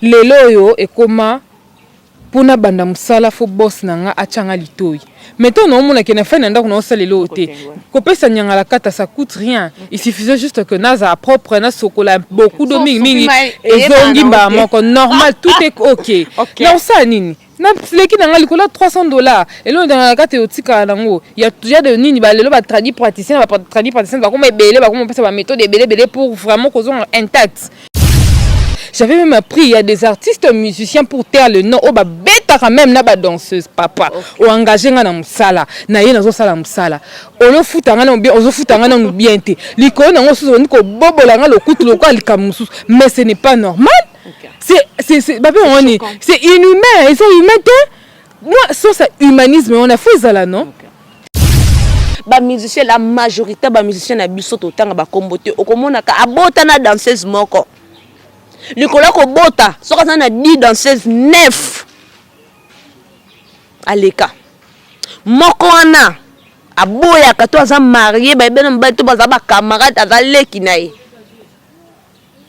lelo yo ekoma pona banda musala fo boss nanga achanga litoi. Mettons non mon akena fa nanda kuna osala lelo te. Kopesa nyanga la kata ça coûte rien. Il suffisait juste que naza propre na sokola beaucoup de mingi ezongi ba moko normal tout est OK. Non ça nini. Na leki nanga likola $300 et là dans la carte otika nango il y a déjà de nini ba lelo ba traduit praticien ba comme ebele ba comme ba méthode ebele pour vraiment causer intact. J'avais même appris, il y a des artistes musiciens pour taire le nom. Oh, bah, bêta quand même, na ba danseuse, papa. Ou engagé na musala. Na ye na zo sala musala. O lo futanga na bien, o zo futanga na bien te. Liko na ngo so niko bobo la nga lo kutu lo kwa likamusu. Mais ce n'est pas normal. C'est bah on est c'est inhumain, ils sont humains. Moi, ça humanisme, on a fait ça là, non? Ba musicien la majorité ba musicien na biso to tanga ba kombote. Okomona ka abota na danseuse moko. Le colloque bota, ce qu'on a dit dans 16-9 à l'écart. Mokoana, à Boya, quand on s'est marié, ben bateau baza camarade à l'Ekinaï.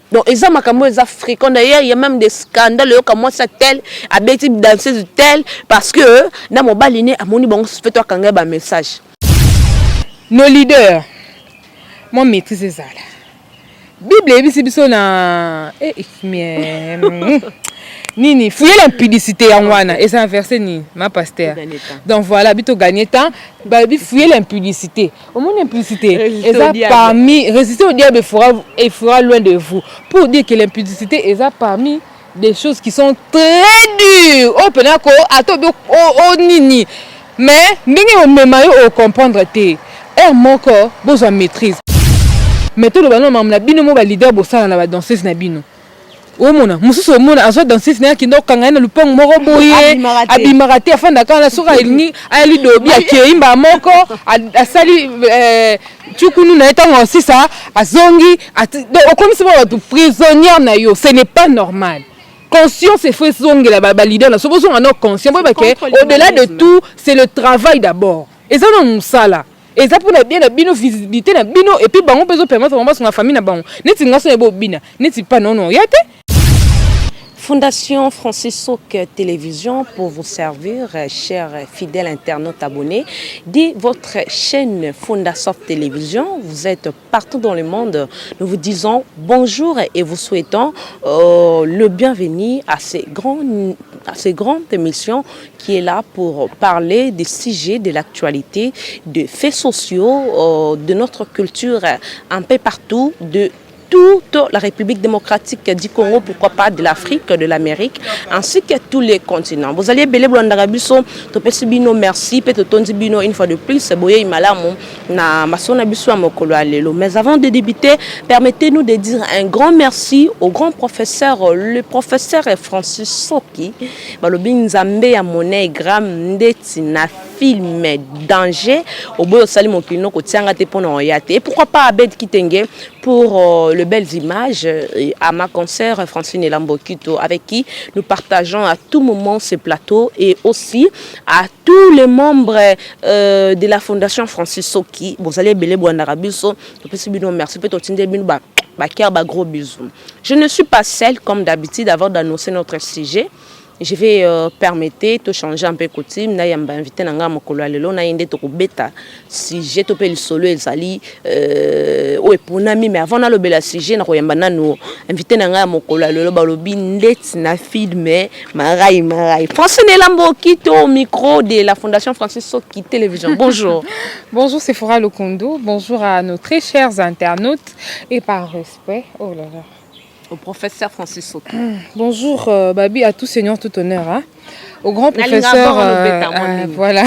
Donc ils ont macambo les Africains d'ailleurs, il y a même des scandales comme moi ça tel, à bêtise danseuse tel parce que dans mon baliné à mon bon fait toi quand un message. Nos leaders, moi maîtrise ça là. Bible ebisi biso na nini fouiller l'impudicité en wana et c'est un verset ni ma pasteur. Donc voilà bito gagner temps ba fouiller l'impudicité. Au moins l'impudicité et ça parmi résister au diable fera loin de vous pour dire que l'impudicité est parmi des choses qui sont très dures. Oh penako atobe o nini mais ndenge o memayo o comprendre te er moko besoin maîtrise. Mais tout le monde mamna bino mo ba leader bosala na ba danseuse na bino. O mona mususu o mona azo danseuse na ki ndoka ngana lupong moko boye abimarate afanda kana soka elini ali dobi akeimba moko asali chukunu na etango sisa azongi okomisi ba tu prisonnier na yo, ce n'est pas normal. Conscience et fait zongi la ba leader na sobozo ngano conscient ba ke au-delà de tout, c'est le travail d'abord. Et ça non musala. Et ça pour bien la bino visibilité na bino et puis bango besoin permettre vraiment son famille na bango neti ngaso ebo bina neti pas non yate. Fondation Francis Sok Télévision pour vous servir, chers fidèles internautes abonnés, dit votre chaîne Fondation Télévision. Vous êtes partout dans le monde. Nous vous disons bonjour et vous souhaitons le bienvenu à ces grandes émissions qui est là pour parler des sujets de l'actualité, des faits sociaux, de notre culture un peu partout, de toute la République démocratique du Congo, pourquoi pas de l'Afrique, de l'Amérique, ainsi que tous les continents. Vous allez belé blondarabiso, topesi bino merci, peut-être tondi bino une fois de plus, boye imalamu na masona biso amokolo alelo. Mais avant de débuter, permettez-nous de dire un grand merci au grand professeur, le professeur Francis Soki, balobi nzambe ya monnaie gram ndeti na film danger au boyo sali mokino ko tianga te pona oyate. Et pourquoi pas Abed Kitenge pour les belles images à ma concert Francine Lambokito avec qui nous partageons à tout moment ce plateau et aussi à tous les membres de la Fondation Francis Soki. Vous allez belé boandarabiso, merci peut-être gros bisous. Je ne suis pas seule comme d'habitude avant d'annoncer notre sujet. Je vais permettre de changer un peu de coutume. Je vais inviter à mokolo alelo na yende to beta si j'ai topé le solo ezali eponami mais avant na lobela sujet na koyamba nanu invité na mokolo alelo balobi ndeti na filme marai Francine Lambokito au micro de la Fondation Francis Soki Télévision. Bonjour. Bonjour Sephora Lokondo, bonjour à nos très chers internautes et par respect. Oh là là. Au professeur Francis Soki. Bonjour Babi, à tout seigneur, tout honneur. Hein? Au grand professeur, voilà.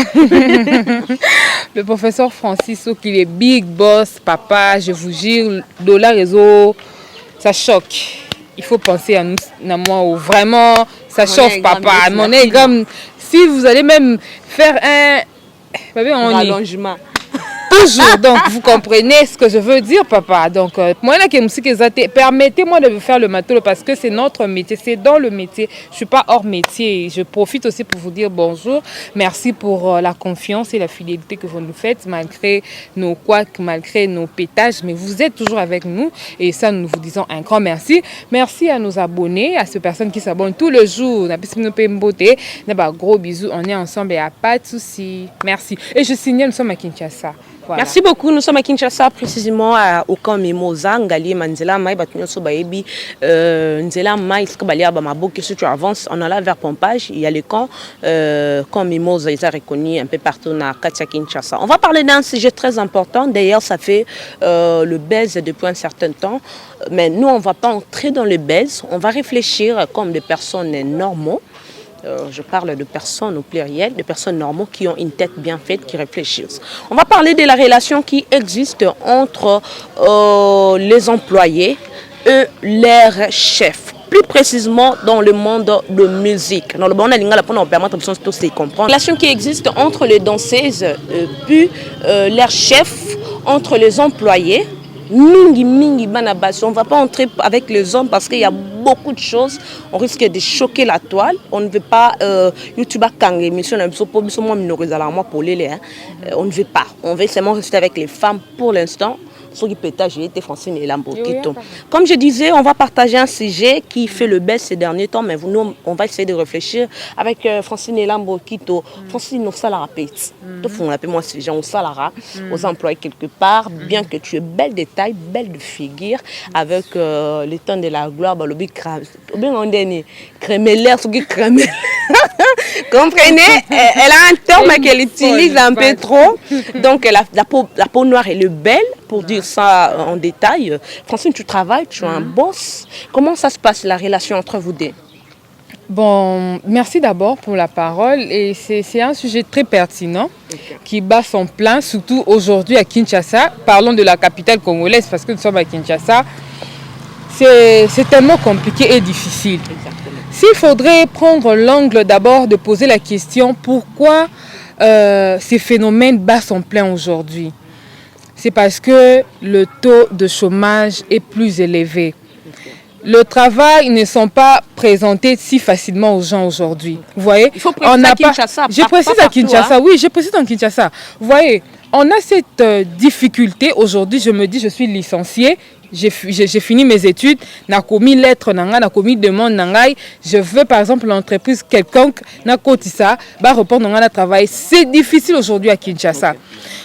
Le professeur Francis Soki, il est big boss, papa, je vous jure, dollar réseau, ça choque. Il faut penser à nous, à moi, vraiment, ça chauffe, papa. Mon comme si vous allez même faire un allongement. toujours. Donc, vous comprenez ce que je veux dire, papa. Donc, moi, permettez-moi de faire le matolo parce que c'est notre métier, c'est dans le métier. Je ne suis pas hors métier. Je profite aussi pour vous dire bonjour. Merci pour la confiance et la fidélité que vous nous faites, malgré nos couacs, malgré nos pétages. Mais vous êtes toujours avec nous et ça, nous vous disons un grand merci. Merci à nos abonnés, à ces personnes qui s'abonnent tous les jours. Gros bisous, on est ensemble, il n'y a pas de souci. Merci. Et je signale, nous sommes à Kinshasa. Voilà. Merci beaucoup. Nous sommes à Kinshasa, précisément au camp Mimosa, Ngali, Manzela, Maï, Batunyo Sobaebi, Nzela, Maï, Skabalia, Bamabo, que si tu avances, on a là vers Pompage, il y a le camp Mimosa, ils sont reconnus un peu partout dans Katia Kinshasa. On va parler d'un sujet très important. D'ailleurs, ça fait le buzz depuis un certain temps. Mais nous, on ne va pas entrer dans le buzz. On va réfléchir comme des personnes normaux. Je parle de personnes au pluriel, de personnes normaux qui ont une tête bien faite, qui réfléchissent. On va parler de la relation qui existe entre les employés et leurs chefs. Plus précisément dans le monde de musique. Dans le monde de la pour nous permettre de tous comprendre. La relation qui existe entre les danseuses puis leurs chefs, entre les employés. Mingi banabas. On ne va pas entrer avec les hommes parce qu'il y a beaucoup de choses. On risque de choquer la toile. On ne veut pas YouTube Kang émission pour les on ne veut pas. On veut seulement rester avec les femmes pour l'instant. Comme je disais, on va partager un sujet qui fait le buzz ces derniers temps, mais nous, on va essayer de réfléchir avec Francine Elambo Kito. Francine, nous salara pète. On appelle moi ces gens, on salara aux employés quelque part, bien que tu es belle de taille, belle de figure, avec le temps de la gloire, le crémelaire, ce qui crémelaire. Comprenez? Elle a un terme qu'elle utilise un peu trop. Donc, la peau noire, elle est belle, pour dire ça en détail. Francine, tu travailles, tu es un boss. Comment ça se passe, la relation entre vous deux? Bon, merci d'abord pour la parole. Et c'est un sujet très pertinent qui bat son plein, surtout aujourd'hui à Kinshasa. Parlons de la capitale congolaise parce que nous sommes à Kinshasa. C'est tellement compliqué et difficile. S'il faudrait prendre l'angle d'abord de poser la question pourquoi ces phénomènes battent son plein aujourd'hui, c'est parce que le taux de chômage est plus élevé. Le travail ne sont pas présentés si facilement aux gens aujourd'hui. Vous voyez, il faut préciser à Kinshasa. Je précise à Kinshasa, oui, je précise en Kinshasa. Vous voyez, on a cette difficulté aujourd'hui. Je me dis, je suis licenciée. J'ai fini mes études, n'a commis lettre, n'a commis demande, je veux par exemple l'entreprise quelconque, n'a cotisa, va reprendre dans le travail. C'est difficile aujourd'hui à Kinshasa.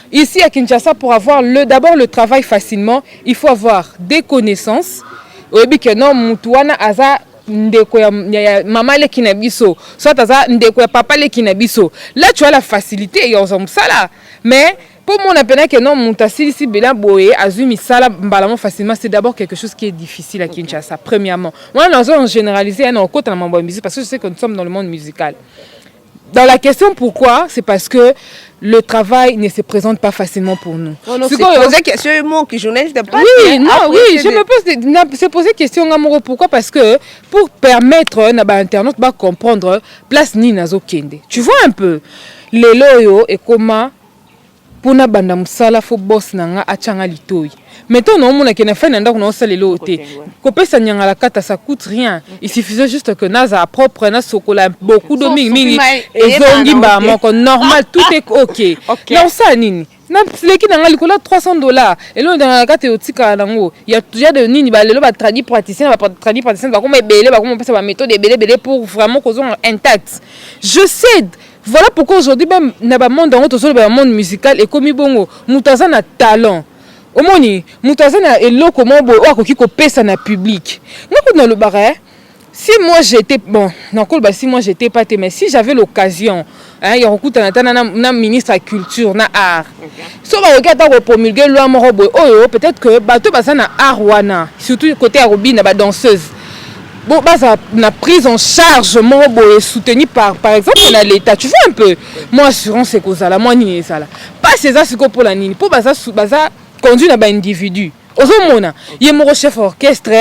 Ici à Kinshasa, pour avoir d'abord le travail facilement, il faut avoir des connaissances. Oui, que non, mutuana aza ndeko ya maman le kinabiso, soit aza ndeko ya papa le kinabiso. Là tu as la facilité et on ça là. Mais pour mon appel que non, montassi ici bela boé azumi sala mbalamo facilement, c'est d'abord quelque chose qui est difficile à Kinshasa. Premièrement, moi nous avons généralisé un côté dans mon musique parce que je sais que nous sommes dans le monde musical. Dans la question pourquoi, c'est parce que le travail ne se présente pas facilement pour nous. Non, c'est posé question mot que je n'ai pas. Oui, non, oui, je me pose se poser question amoureux pourquoi parce que pour permettre à l'internaute de comprendre place ni nazo kende. Tu vois un peu les loyo et comment pour na banda musala fo boss nanga achanga litoi. Mettons non mon akena fa nanda kuna osala lelo te. Kopesa nyanga la kata ça coûte rien. Il suffisait juste que naza propre na sokola beaucoup de mingi et zongi ba moko normal tout est OK. Non ça nini. Na leki nanga likola $300 et là dans la kata otika nango. Il y a déjà de nini ba lelo ba traduit praticien ba comme belé ba comme passer ba méthode belé pour vraiment causer intact. Je cède. Voilà pourquoi aujourd'hui même dans le monde musical et comme bongo mutaza na talent omoni mutaza na eloko mo bo akoki ko pesa na public ngako dans le barre. Si moi j'étais bon si moi j'étais pas mais si j'avais l'occasion il y a beaucoup na ministre de la culture na art so ba regarder ko promulguer loi mo bo peut-être que bato basa na art wana surtout côté arobi na ba danseuse. Bon, bah, ça n'a prise en charge, moi, bon, soutenu par exemple, on a l'État. Tu vois un peu, moi, assurance, c'est quoi ça là, moi, ni ça là. Pas c'est ça, c'est quoi pour la nini. Pour ça, conduit à un individu. Aux hommes, il y a mon chef orchestre,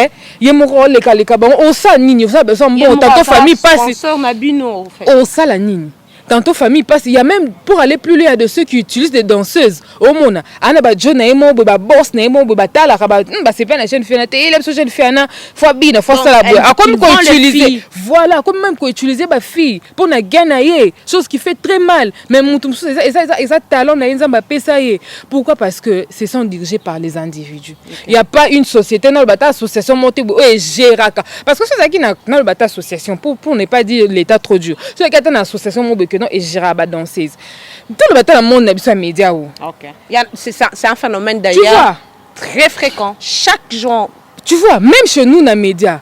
il y a mon rôle, les bon, on ça, nini, ça, besoin, bon, ta famille passe. Sponsor, Mabino, on ça, la nini. tantôt famille passe, il y a même, pour aller plus loin, il y a de ceux qui utilisent des danseuses. Au monde, ana ba John na emo ba boss na emo ba tala ba c'est pas une jeune fille na te il aime ce jeune fille na faut bien faut ça la boîte. Comme qu'on utiliser, voilà, comme même qu'on utiliser ba fille pour na gagner, chose qui fait très mal. Mais mon tout ça talent na inza ba pesa ye. Pourquoi? Parce que ce sont dirigés par les individus. Il y a pas une société dans le bata association monté et géraka. Parce que c'est ça qui dans le bata association pour ne pas dire l'état trop dur. C'est qu'il y a une association mo que non et géraba danseuse. Dans le bata le monde na biso média ou. OK. C'est un phénomène d'ailleurs très fréquent chaque jour. Tu vois, même chez nous dans les médias,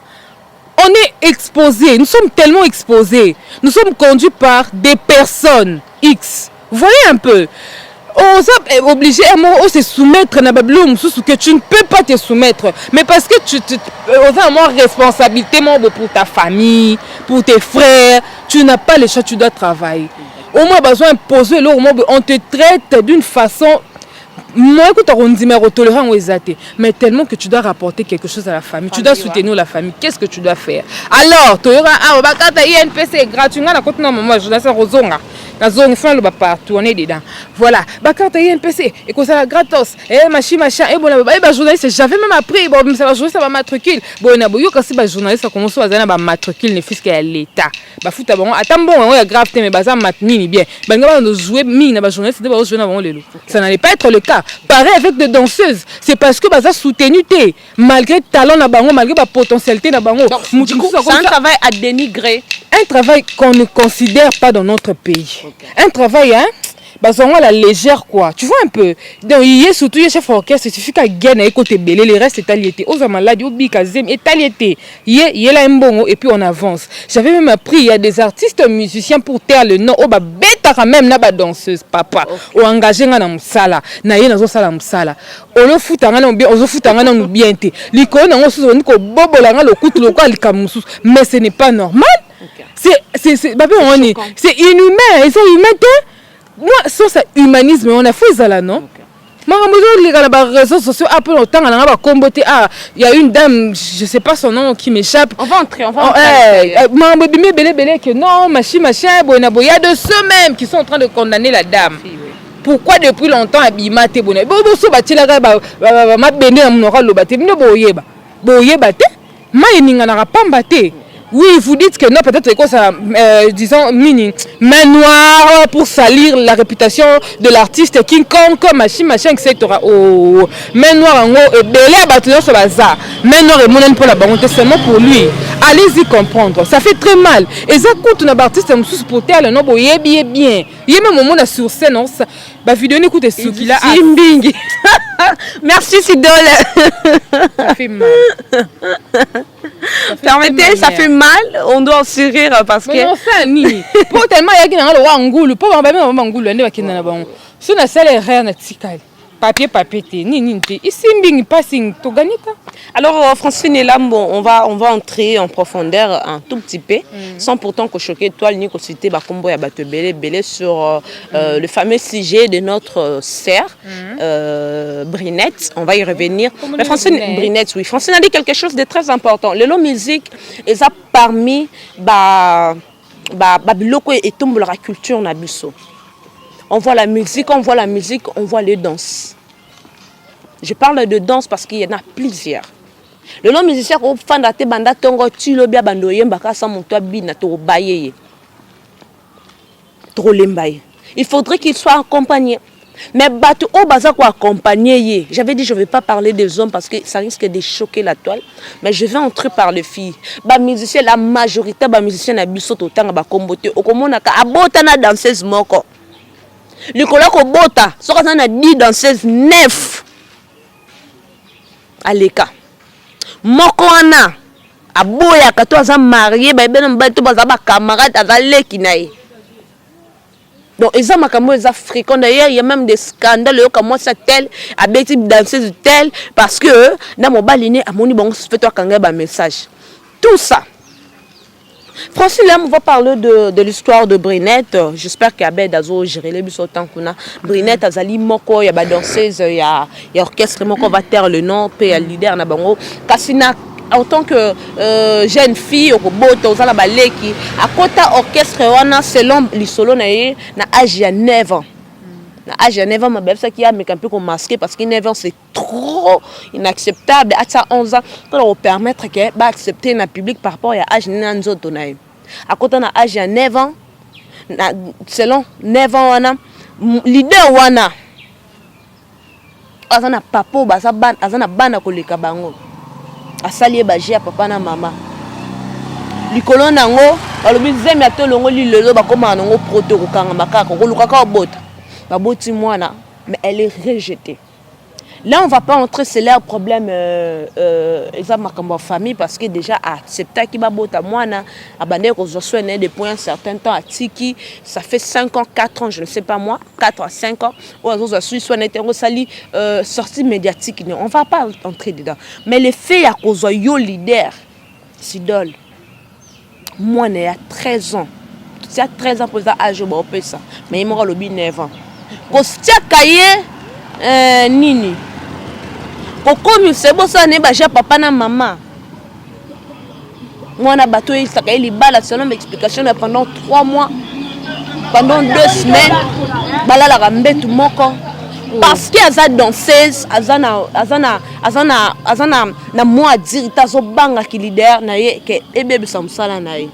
on est exposés, nous sommes tellement exposés. Nous sommes conduits par des personnes X. Vous voyez un peu. On est obligé à se soumettre à que tu ne peux pas te soumettre. Mais parce que tu as une responsabilité pour ta famille, pour tes frères, tu n'as pas le choix, tu dois travailler. Au moins, besoin d'imposer, on te traite d'une façon. Moi, écoute, on dit, mais tolérant ou exaté. Mais tellement que tu dois rapporter quelque chose à la famille. Tu dois soutenir la famille. Qu'est-ce que tu dois faire? Alors, tu auras un INPC gratuit. Moi, je laisse Rosonga. Le partout, on est dedans. Voilà. Carte INPC. Et que ça la gratos. Et machin. Et bon, journaliste, j'avais même appris. Bon, ça va jouer, ça va matricule. Bon, on a beau quand c'est journaliste, ça commence à avoir matricule, ne fût-ce qu'à l'État. Fout à bon. Attends, bon, on a grave, mais bazar matini bien. On a joué, mine, journaliste, ça n'allait pas être le cas. Pareil avec des danseuses. C'est parce que bazar soutenu, malgré le talent, malgré la potentialité, du coup, c'est un travail à dénigrer. Un travail qu'on ne considère pas dans notre pays. Okay. Un travail, hein, la légère, quoi. Tu vois un peu. Donc, il y a surtout, il y a chef orchestre, il suffit qu'à gagner et côté belé, le reste est taliété. Aux amalades, au bicazem, est taliété. Il y a là un bon, et puis on avance. J'avais même appris, il y a des artistes musiciens pour taire le nom, bah, bêta quand même, là, danseuse, papa. Ou engagé dans la sala, na yé dans la sala. On le fout en bien, on le fout en bien. L'icône, on se dit que bobo la le coup, le quoi, mais ce n'est pas normal. Okay. C'est inhumain, et c'est humain. Moi, sans ça, humanisme, on a fait ça là, non? Moi, les réseaux sociaux, après le temps, on a combattu. Ah, il y a une dame, je ne sais pas son nom, qui m'échappe. On va entrer. Que non, machin, il y a de ceux mêmes qui sont en train de condamner la dame. Oui. Pourquoi depuis longtemps, Abima, t'es bonne? Oui, vous dites que non, peut-être que ça, disons, main noire pour salir la réputation de l'artiste King Kong, machin, etc. Oh, main noire en haut, et belé à bâtiment sur bazar. Main noire et monnaie pour la banque, seulement pour lui. Allez-y comprendre, ça fait très mal. Et ça coûte un artiste pour terre, le nom, bien. Il y a même un moment sur scène, non, ça. Bah, vidéo, écoute, ce qu'il a. Merci, Sidol. Ça fait mal. Permettez, ça fait mal, on doit se rire parce que. Mais non, ça, ni. Pour tellement, il y a qui n'a pas de pour même Angoulou, il y a qui n'a pas de si on a ça, les rien à tical. Papier, ici, passing, tu gagnes. Alors, Francine et Lambo, on va entrer en profondeur un tout petit peu, sans pourtant que choquer toi, ni que citer Bakombo et Batebele sur le fameux sujet de notre sœur, Brinette. On va y revenir. Mais Francine, Brinette, oui. Francine a dit quelque chose de très important. Le lot musique, et ça parmi biloko et tombe la culture nabiso. On voit la musique, on voit les danses. Je parle de danse parce qu'il y en a plusieurs. Le nom musicien, au fan de banda tongo tu le bien bandoye mbaka sa mon toi bina to baye. Trop lembaye. Il faudrait qu'il soit accompagné. Mais batu au baza quoi accompagner. J'avais dit je vais pas parler des hommes parce que ça risque de choquer la toile, mais je vais entrer par les filles. Ba musicien la majorité ba musicien na biso to tanga ba kombote. Okomona ka abota na danseuse moko. Le colloque bota, ce qu'on a dit dans 16-9 à l'écart. Mokoana, à Boya, quand tu as marié, tu as camarade, tu as l'équinaï. Donc, ils ont fréquent. D'ailleurs, il y a même des scandales comme moi, ça tel, à Betty danseuse tel, parce que dans mon baliné, à mon bon, fait toi quand un message. Tout ça. Francine, là, on va parler de l'histoire de Brinette. J'espère qu'Abed Dazo géré les bus autant qu'on a. Brinette, Azali Moko, il y a danseuse, il y a orchestre Moko va taire le nom, puis il y a leader Nabango. Kassina en tant que jeune fille au boto aux ala baleki à côté orchestre wana selon lisolo na ye na âge ya 9 ans. Na âge ya 9 ans ma belle ça qui a mais un peu comme masqué parce que 9 ans c'est trop inacceptable à ça 11 ans pour permettre que ba accepter na public par rapport à âge na nzoto na ye. À côté na âge ya 9 ans na selon 9 ans wana leader wana azana papo baza ban azana bana koleka bango asali baje ya papa na mama likolo nango alobi zemi atolongo lilelo bakoma nango proto kokanga makaka kolukaka obota baboti mwana mais elle est rejetée. Là on va pas entrer c'est là problème exactement famille parce que déjà accepter qui babota mwana abandé ko zosoene depuis un certain temps à tiki ça fait 5 ans 4 ans je ne sais pas moi 4 à 5 ans ou aux autres soine était sali sortie médiatique on va pas entrer dedans mais les faits à cause yo leader Sidol moi né à 13 ans tu as 13 ans pour ça âge bon ça mais il m'a lobi 9 ans ko stia kaye nini kokomi sebo ça ne ba ja papa na maman moi na bato il saka il bala selon m'explication pendant 3 mois pendant 2 semaines bala la rambetu moko parce que aza danseuse azana na moi dire tazo banga ki leader na ye ke ebebe samsala na ye.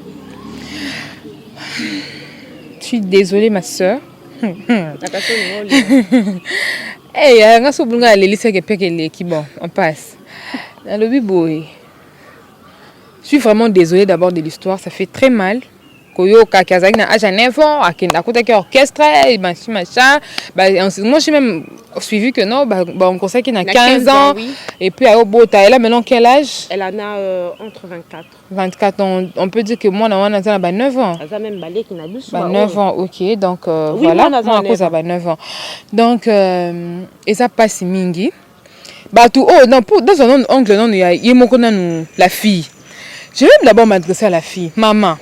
Je suis désolée ma sœur. Eh, nga so bunga lelisa ke pekele ki bon, on passe. Dans le biboy. Je suis vraiment désolée d'abord de l'histoire, ça fait très mal. Koyo kakazaki na âge 9 ans, akenda kotaki orchestre, machin. Moi j'ai même suivi que non, on conseille qu'il a 15 ans oui. Et puis à Obota, elle a maintenant quel âge? Elle en a entre 24 ans. On peut dire que moi on a 9 ans. Elle a même balé qui n'a plus 9 ans, OK. Donc oui, voilà, moi à cause à 9 ans. Donc et ça passe mingi. Bah tout oh non pour dans un oncle non il y a la fille. Je vais d'abord m'adresser à la fille. Maman.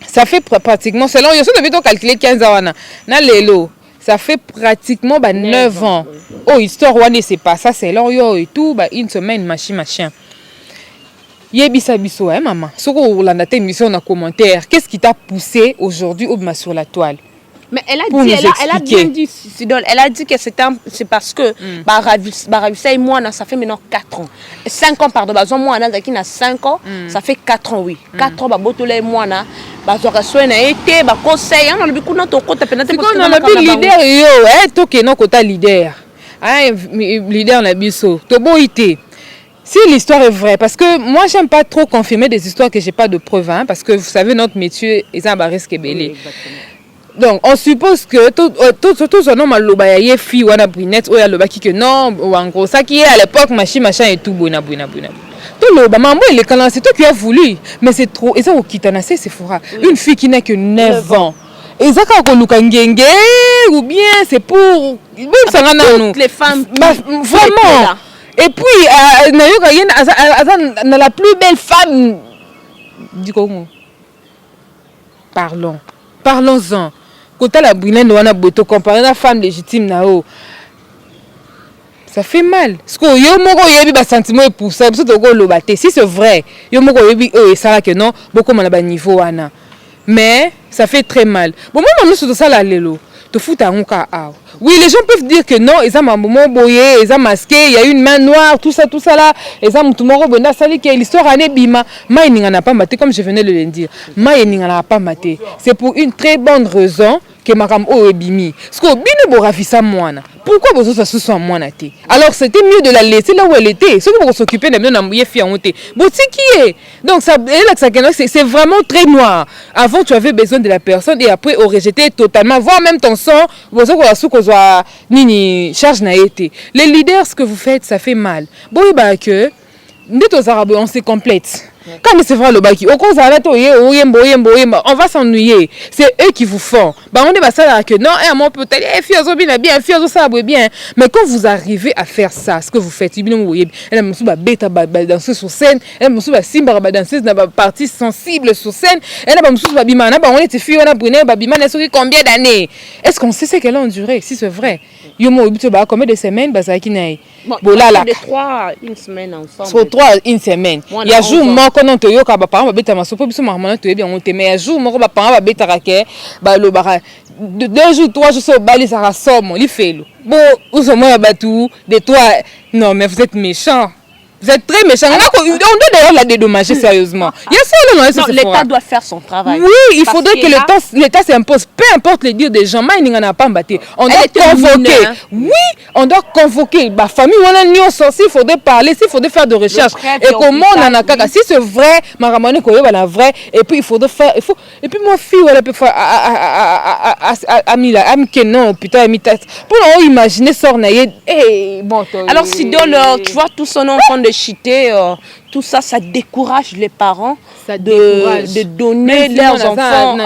Ça fait pratiquement, selon yo, si tu calculer 15 ans, na lelo, ça fait pratiquement 9 ans. Oh, histoire, c'est pas ça, c'est là, yo et tout, une semaine, machin. Yebisa biso, hein, maman. Si vous avez une émission dans commentaire, qu'est-ce qui t'a poussé aujourd'hui au sur la toile? Mais elle a bien dit, Sidol, elle a dit que c'est parce que Baravissa et moi, ça fait maintenant 4 ans. 5 ans, pardon, moi, on a 5 ans, ça fait 4 ans, oui. 4 ans, Botole et moi, on a soigné, été, conseil, on a le coup, notre côté, c'est qu'on a le leader, yo, hein, toi qui es non côté leader. Hein, leader, on a biso. Tobo ité. Si l'histoire est vraie, parce que moi, j'aime pas trop confirmer des histoires que j'ai pas de preuves, hein, parce que vous savez, notre métier, ils ont barré ce qui est belé. Donc, on suppose que tout son nom, il fille ou une brunette, ou il y a non, ou en gros, ça qui est à l'époque, machin et tout, bon. Tout le maman, c'est toi qui as voulu, mais c'est trop. Et ça, au Kitanase, c'est fora. Une fille qui n'a que 9 ans. Et ça, quand on ou bien c'est pour. Toutes les femmes. Vraiment. Et puis, la plus belle femme du Congo. Parlons-en. Quand la brunette on a beau comparer la femme légitime nao, ça fait mal. Parce que yo moko yebi ba sentiment pour ça, parce que lo baté. Si c'est vrai, yo moko yebi ça que non, beaucoup na ba niveau wana. Mais ça fait très mal. Bon moi nous sur ça la lelo. Te foutre un cas. Oui, les gens peuvent dire que non, ils ont un moment boyé, ils ont masqué, il y a une main noire, tout ça là. Ils ont tout moro bonda sali que l'histoire année bima. Ma n'en a pas maté comme je venais de le dire. Ma n'en a pas maté. C'est pour une très bonne raison que Makam O est bimi. Parce que bine borafisa moana. Pourquoi vous ça soit moana té? Alors c'était mieux de la laisser là où elle était. Ceux qui vont s'occuper de bien embrouiller fille en té. Bon c'est qui est? Donc ça c'est vraiment très noir. Avant tu avais besoin de la personne et après on rejetait totalement, voire même ton sang, vous nini charge na été. Les leaders ce que vous faites ça fait mal. Bon bah que on se complète. Quand c'est vrai le baki, on va s'ennuyer. C'est eux qui vous font. Bah on est ça que non, mon peut-être bien, ça bien. Mais quand vous arrivez à faire ça, ce que vous faites, elle me bêta danser sur scène, elle me simba danser dans la partie sensible sur scène, elle me bimana, on était fille, on a brûlé, bimana sur combien d'années? Est-ce qu'on sait ce qu'elle a enduré? Si c'est vrai. Combien de semaines, ça qui n'est. Bon là là. 3 une semaine ensemble. Sur 3 une semaine. Il y a jour moi quand on te yo ka ba parents ba beta masopo biso maman to bien on te mais jour moi ba parents ba beta rake ba lo ba 2 jours 3 jours so bali ça rassomme il fait lo. Bon uso moi ba tout de toi non mais vous êtes méchant. Vous êtes très méchant. On doit d'ailleurs la dédommager sérieusement. Il y a ça, non, l'État doit faire son travail. Oui, il faudrait que l'État s'impose. Peu importe les dires des gens, mais il n'y en a pas battu. On doit convoquer. Oui, on doit convoquer. La famille, on a nion sorti, il faudrait parler, il faudrait faire de recherches. Et comment on en a caca. Si c'est vrai, ma ramane koyo la vrai. Et puis il faudrait faire. Et puis mon fille, elle peut faire. Non, putain, pour imaginer sornaye. Alors si tu vois tout son nom en train de chiter, tout ça, ça décourage les parents de donner leurs enfants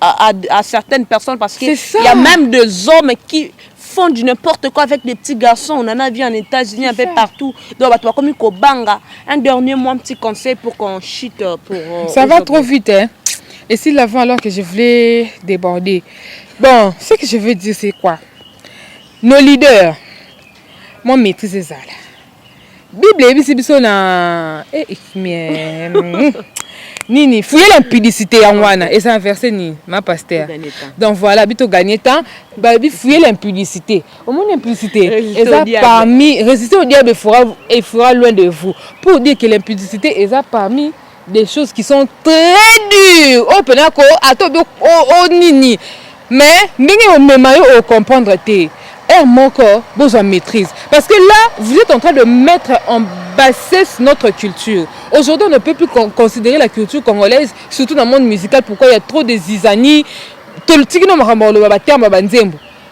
à certaines personnes parce qu'il y a même des hommes qui font du n'importe quoi avec des petits garçons. On en a vu en États-Unis, un peu partout. Donc, comme Kobanga, un dernier mot, un petit conseil pour qu'on chite pour. Ça va trop vite, hein. Et si l'avant alors que je voulais déborder. Bon, ce que je veux dire, c'est quoi? Nos leaders, moi, maîtrise ça. Bible biso na nini fouiller l'impudicité en wana et ça verset ni ma pasteur. Donc voilà bito gagner temps babi fouiller l'impudicité. Au moins l'impudicité et ça parmi résister au diable fera loin de vous pour dire que l'impudicité est ça parmi des choses qui sont très dures. Oh penako atobi o nini mais ndenge o memayo o comprendre te. Mon corps, besoin de maîtrise. Parce que là, vous êtes en train de mettre en bassesse notre culture. Aujourd'hui, on ne peut plus considérer la culture congolaise, surtout dans le monde musical, pourquoi il y a trop de zizanie.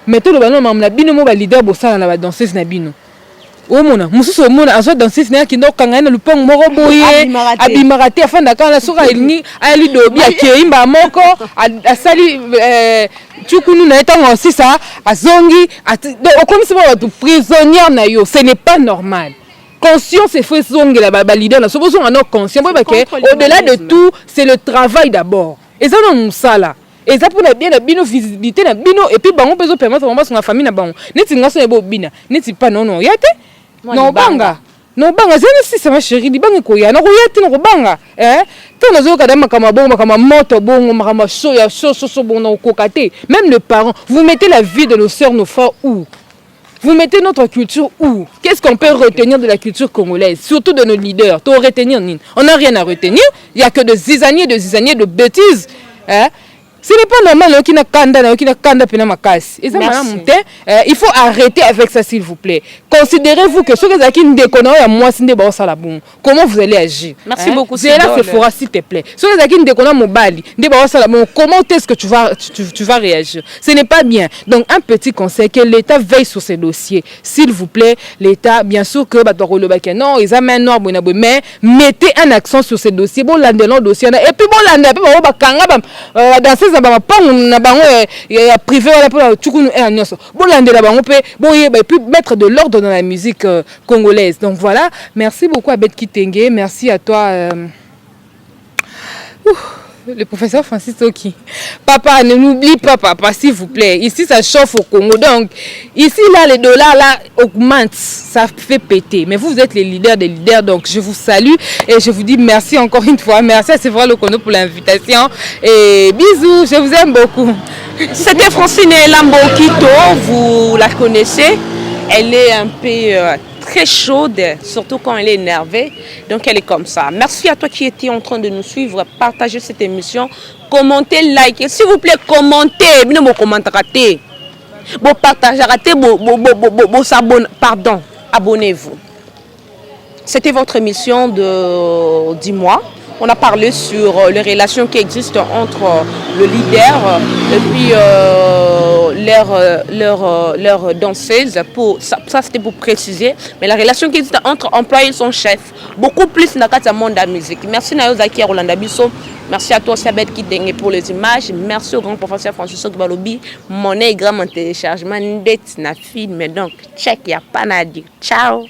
Mais tout le monde a un leader pour la danseuse Nabino. Omona mususu omona azo danser sina ki ndokanga na lupango moko boye abimarate afanda kana soka elini ali dobi akeimba moko asali tukunu na etango aussi ça azongi okomisi ba tu prisonnière na yo. Ce n'est pas normal. Conscience et fait zongi la ba leader na sobozo na conscient au-delà de tout c'est le travail d'abord et ça non musala. Et ça pour la bien la bino visibilité na bino et puis bango bezo permettre on va sur la famille na bango neti ngaso ebo bina neti pas non yate non banga c'est ça ma chérie di banga ko ya na ko yate na ko banga to nazo ka dama kama bongo kama moto bongo kama so bongo ko kate même le parent vous mettez la vie de nos sœurs nos frères où vous mettez notre culture où? Qu'est-ce qu'on peut retenir de la culture congolaise, surtout de nos leaders? On n'a rien à retenir, il n'y a que des zizaniers de bêtises. Ce n'est pas normal qu'il il faut arrêter avec ça s'il vous plaît. Considérez-vous que ceux qui ne déconnent pas moi comment vous allez agir? Merci beaucoup. C'est là c'est fora s'il te plaît. Ceux qui ne déconnent pas comment est-ce que tu vas réagir? Ce n'est pas bien. Donc un petit conseil que l'État veille sur ces dossiers. S'il vous plaît, l'État bien sûr que non, ils amènent mais mettez un accent sur ces dossiers. Bon dossier et puis dans ces privé puis mettre de l'ordre dans la musique congolaise. Donc voilà, merci beaucoup à Beth Kitenge, merci à toi le professeur Francis Toki. Papa, ne n'oublie pas papa s'il vous plaît. Ici ça chauffe au Congo. Donc ici là les dollars là augmentent, ça fait péter. Mais vous êtes les leaders des leaders donc je vous salue et je vous dis merci encore une fois. Merci à Sévra Lokono pour l'invitation et bisous, je vous aime beaucoup. C'était Francine Lambo Kito, vous la connaissez. Elle est un peu très chaude, surtout quand elle est énervée. Donc elle est comme ça. Merci à toi qui étais en train de nous suivre. Partagez cette émission. Commentez, likez. S'il vous plaît, commentez. Ne me commentez raté. Bon, partagez raté. Pardon. Abonnez-vous. C'était votre émission de 10 mois. On a parlé sur les relations qui existent entre le leader et puis leur danseuse. Ça c'était pour préciser. Mais la relation qui existe entre employé et son chef, beaucoup plus dans le monde de la musique. Merci Nayo Zaki à Rolanda Bisso. Merci à toi Sabet qui t'es pour les images. Merci au grand professeur Francis Balobi. Mon grand téléchargement dette na film. Donc check, il n'y a pas à dire. Ciao.